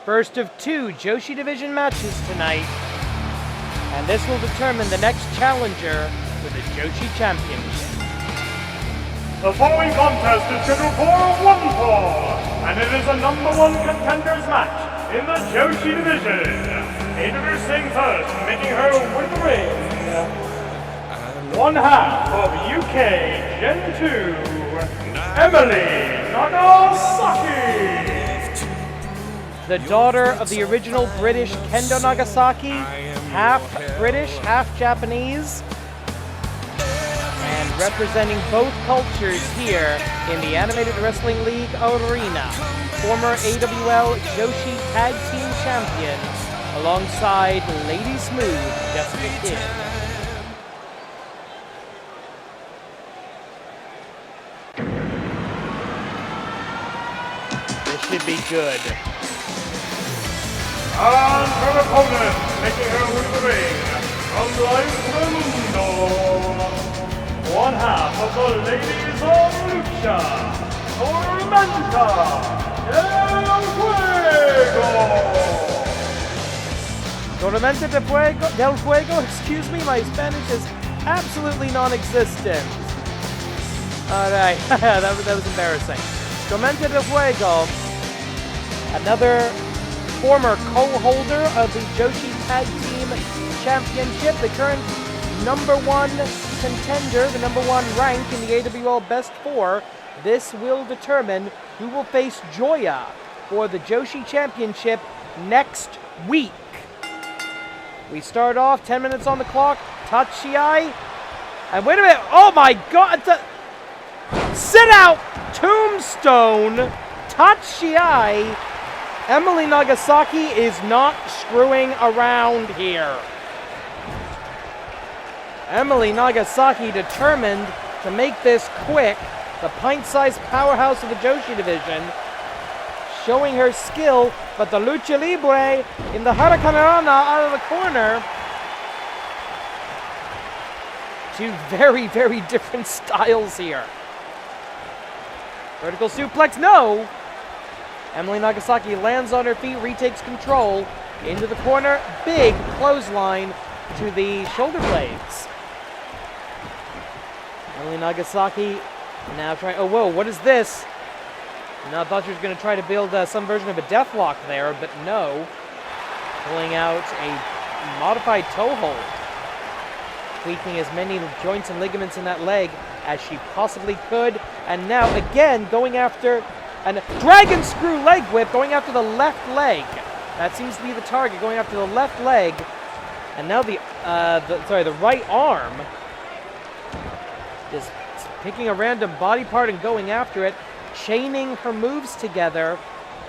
first of 2 Joshi Division matches tonight. And this will determine the next challenger for the Joshi Championship. The following contest is scheduled for 1 fall, and it is a #1 contenders match in the Joshi Division. Introducing first, making her way to the ring, 1/2 of UK Gen 2, Emily Nagasaki. The daughter of the original British Kendo Nagasaki, half British, half Japanese, and representing both cultures here in the Animated Wrestling League arena. Former AWL Joshi Tag Team Champion, alongside Lady Smooth, Jessica Kidd. This should be good. And her opponent, making her way to the ring, from Live Mundo, 1/2 of the Ladies of Lucha, Tormenta del Fuego, excuse me, my Spanish is absolutely non-existent. Alright, that was embarrassing. Tormenta del Fuego, another former co-holder of the Joshi Tag Team Championship, the current #1 contender, the #1 rank in the AWL Best 4. This will determine who will face Joya for the Joshi Championship next week. We start off, 10 minutes on the clock, Tachiai, and wait a minute, oh my god, sit out, Tombstone, Tachiai. Emily Nagasaki is not screwing around here. Emily Nagasaki determined to make this quick. The pint-sized powerhouse of the Joshi division, showing her skill, but the Lucha Libre in the Hurricanrana out of the corner. 2 very, very different styles here. Vertical suplex, no! Emily Nagasaki lands on her feet, retakes control, into the corner, big clothesline to the shoulder blades. Emily Nagasaki now trying, oh whoa, what is this? Now I thought she was going to try to build some version of a deathlock there, but no. Pulling out a modified toe hold. Tweaking as many joints and ligaments in that leg as she possibly could. And now again going after a dragon screw leg whip, going after the left leg. That seems to be the target, going after the left leg. And now the right arm is picking a random body part and going after it, chaining her moves together,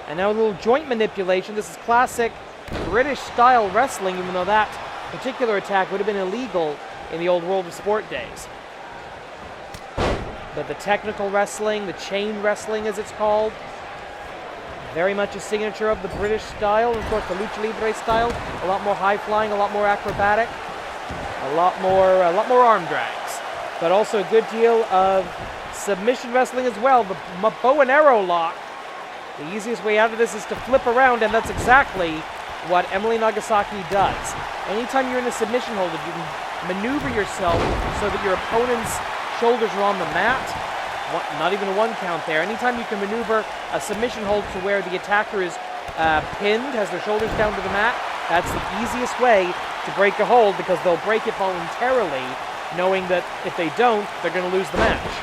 and now a little joint manipulation. This is classic British-style wrestling, even though that particular attack would have been illegal in the old World of Sport days. But the technical wrestling, the chain wrestling as it's called, very much a signature of the British style, and of course the Lucha Libre style, a lot more high-flying, a lot more acrobatic, a lot more arm drags. But also a good deal of submission wrestling as well. The bow and arrow lock. The easiest way out of this is to flip around, and that's exactly what Emily Nagasaki does. Anytime you're in a submission hold, if you can maneuver yourself so that your opponent's shoulders are on the mat, not even a 1 count there. Anytime you can maneuver a submission hold to where the attacker is pinned, has their shoulders down to the mat, that's the easiest way to break a hold, because they'll break it voluntarily, knowing that if they don't, they're going to lose the match.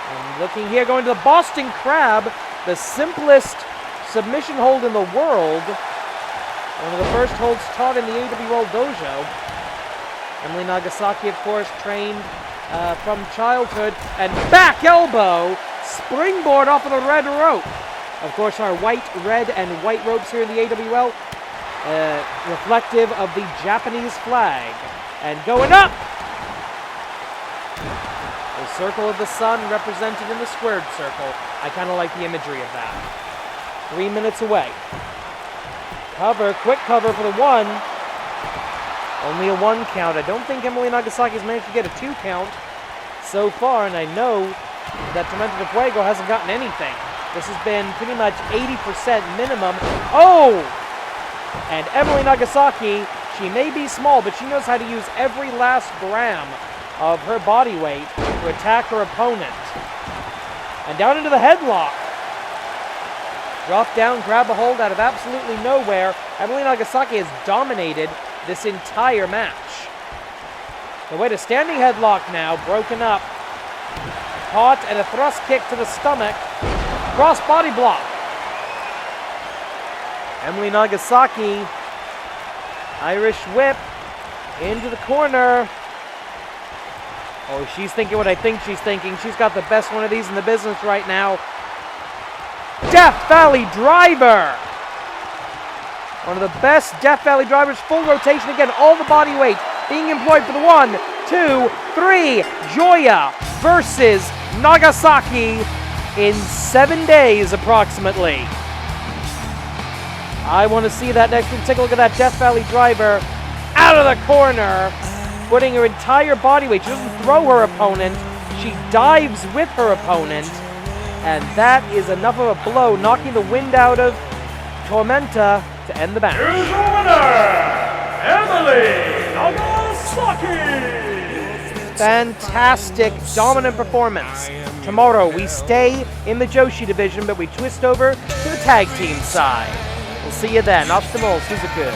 And looking here, going to the Boston Crab, the simplest submission hold in the world. One of the first holds taught in the AWL dojo. Emily Nagasaki, of course, trained from childhood. And back elbow, springboard off of the red rope. Of course, our white, red, and white ropes here in the AWL, reflective of the Japanese flag. And going up! The circle of the sun represented in the squared circle. I kind of like the imagery of that. 3 minutes away. Cover, quick cover for the 1. Only a 1 count. I don't think Emily Nagasaki has managed to get a 2 count so far, and I know that Tormenta del Fuego hasn't gotten anything. This has been pretty much 80% minimum. Oh! And Emily Nagasaki, she may be small, but she knows how to use every last gram of her body weight to attack her opponent. And down into the headlock. Drop down, grab a hold out of absolutely nowhere. Emily Nagasaki has dominated this entire match. The way to standing headlock now, broken up. Caught and a thrust kick to the stomach. Cross body block. Emily Nagasaki, Irish whip into the corner. Oh, she's thinking what I think she's thinking. She's got the best one of these in the business right now. Death Valley Driver. One of the best Death Valley Drivers. Full rotation again. All the body weight being employed for the 1, 2, 3. Joya versus Nagasaki in 7 days approximately. I want to see that next one. Take a look at that Death Valley Driver out of the corner, putting her entire body weight. She doesn't throw her opponent. She dives with her opponent. And that is enough of a blow, knocking the wind out of Tormenta to end the match. Here's the winner, Emily Nagasaki! Fantastic, dominant performance. Tomorrow we stay in the Joshi division, but we twist over to the tag team side. We'll see you then. Optimal Suzuku.